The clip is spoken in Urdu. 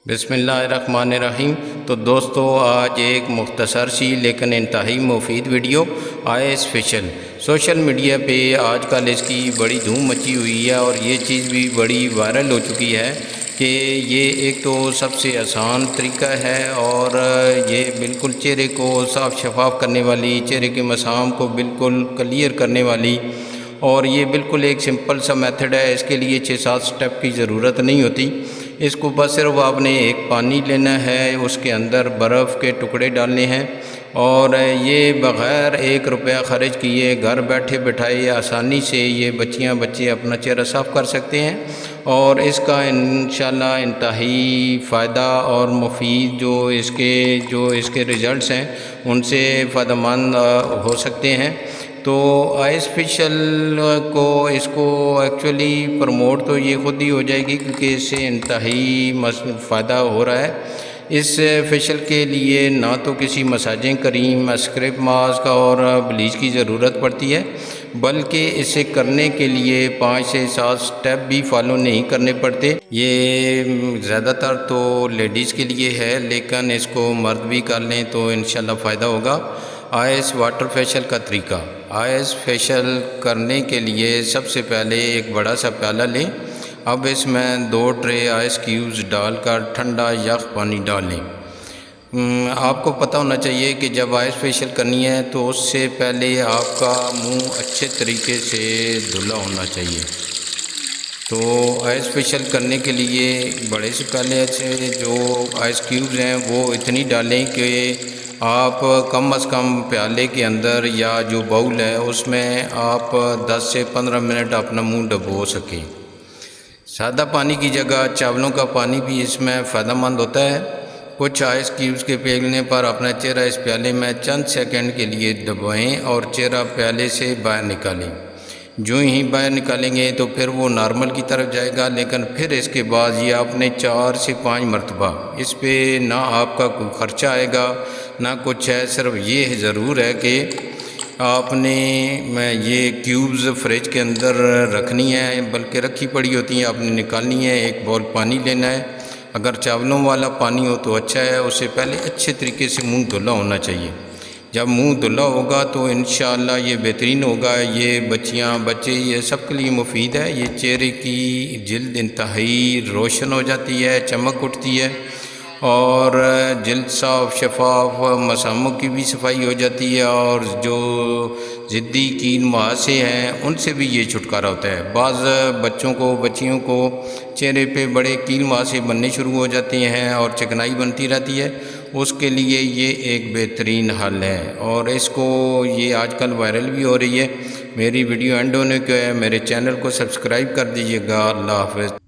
بسم اللہ الرحمن الرحیم۔ تو دوستو آج ایک مختصر سی لیکن انتہائی مفید video ice facial social media پہ آج کل اس کی بڑی دھوم مچی ہوئی ہے اور یہ چیز بھی بڑی وائرل ہو چکی ہے کہ یہ ایک تو سب سے آسان طریقہ ہے اور یہ بالکل چہرے کو صاف شفاف کرنے والی، چہرے کے مسام کو بالکل کلیئر کرنے والی، اور یہ بالکل ایک سمپل سا میتھڈ ہے۔ اس کے لیے 6-7 سٹیپ کی ضرورت نہیں ہوتی۔ اس کو بس صرف آپ نے ایک پانی لینا ہے، اس کے اندر برف کے ٹکڑے ڈالنے ہیں اور یہ بغیر 1 روپیہ خرچ کیے گھر بیٹھے بٹھائے آسانی سے یہ بچے اپنا چہرہ صاف کر سکتے ہیں، اور اس کا انشاءاللہ انتہائی فائدہ اور مفید جو اس کے رزلٹس ہیں ان سے فائدہ مند ہو سکتے ہیں۔ تو آئس فیشل اس کو ایکچولی پروموٹ تو یہ خود ہی ہو جائے گی کیونکہ اس سے انتہائی فائدہ ہو رہا ہے۔ اس فیشل کے لیے نہ تو کسی مساجنگ کریم، اسکرب ماسک اور بلیچ کی ضرورت پڑتی ہے، بلکہ اسے کرنے کے لیے 5 سے 7 سٹیپ بھی فالو نہیں کرنے پڑتے۔ یہ زیادہ تر تو لیڈیز کے لیے ہے، لیکن اس کو مرد بھی کر لیں تو انشاءاللہ فائدہ ہوگا۔ آئس واٹر فیشل کا طریقہ۔ آئس فیشل کرنے کے لیے سب سے پہلے ایک بڑا سا پیالہ لیں۔ اب اس میں 2 ٹرے آئس کیوبز ڈال کر ٹھنڈا یخ پانی ڈالیں۔ آپ کو پتہ ہونا چاہیے کہ جب آئس فیشل کرنی ہے تو اس سے پہلے آپ کا منہ اچھے طریقے سے دھلا ہونا چاہیے۔ تو آئس فیشل کرنے کے لیے بڑے سے پہلے جو آئس کیوبز ہیں وہ اتنی ڈالیں کہ آپ کم از کم پیالے کے اندر یا جو باؤل ہے اس میں آپ 10 سے 15 منٹ اپنا منہ ڈبو سکیں۔ سادہ پانی کی جگہ چاولوں کا پانی بھی اس میں فائدہ مند ہوتا ہے۔ کچھ آئس کیوبز کے پگھلنے پر اپنا چہرہ اس پیالے میں چند سیکنڈ کے لیے دبائیں اور چہرہ پیالے سے باہر نکالیں۔ جو ہی باہر نکالیں گے تو پھر وہ نارمل کی طرف جائے گا، لیکن پھر اس کے بعد یہ آپ نے 4 سے 5 مرتبہ اس پہ نہ آپ کا کوئی خرچہ آئے گا نہ کچھ ہے، صرف یہ ضرور ہے کہ آپ نے یہ کیوبز فریج کے اندر رکھنی ہے، بلکہ رکھی پڑی ہوتی ہیں، آپ نے نکالنی ہے۔ ایک بول پانی لینا ہے، اگر چاولوں والا پانی ہو تو اچھا ہے، اس سے پہلے اچھے طریقے سے منہ دھلا ہونا چاہیے۔ جب منہ دھلا ہوگا تو انشاءاللہ یہ بہترین ہوگا۔ یہ بچے یہ سب کے لیے مفید ہے۔ یہ چہرے کی جلد انتہائی روشن ہو جاتی ہے، چمک اٹھتی ہے، اور جلد صاف شفاف، مساموں کی بھی صفائی ہو جاتی ہے، اور جو ضدی کین مہاسے ہیں ان سے بھی یہ چھٹکارا ہوتا ہے۔ بعض بچیوں کو چہرے پہ بڑے کین مہاسے بننے شروع ہو جاتے ہیں اور چکنائی بنتی رہتی ہے، اس کے لیے یہ ایک بہترین حل ہے، اور اس کو یہ آج کل وائرل بھی ہو رہی ہے۔ میری ویڈیو اینڈ ہونے کو ہے، میرے چینل کو سبسکرائب کر دیجیے گا۔ اللہ حافظ۔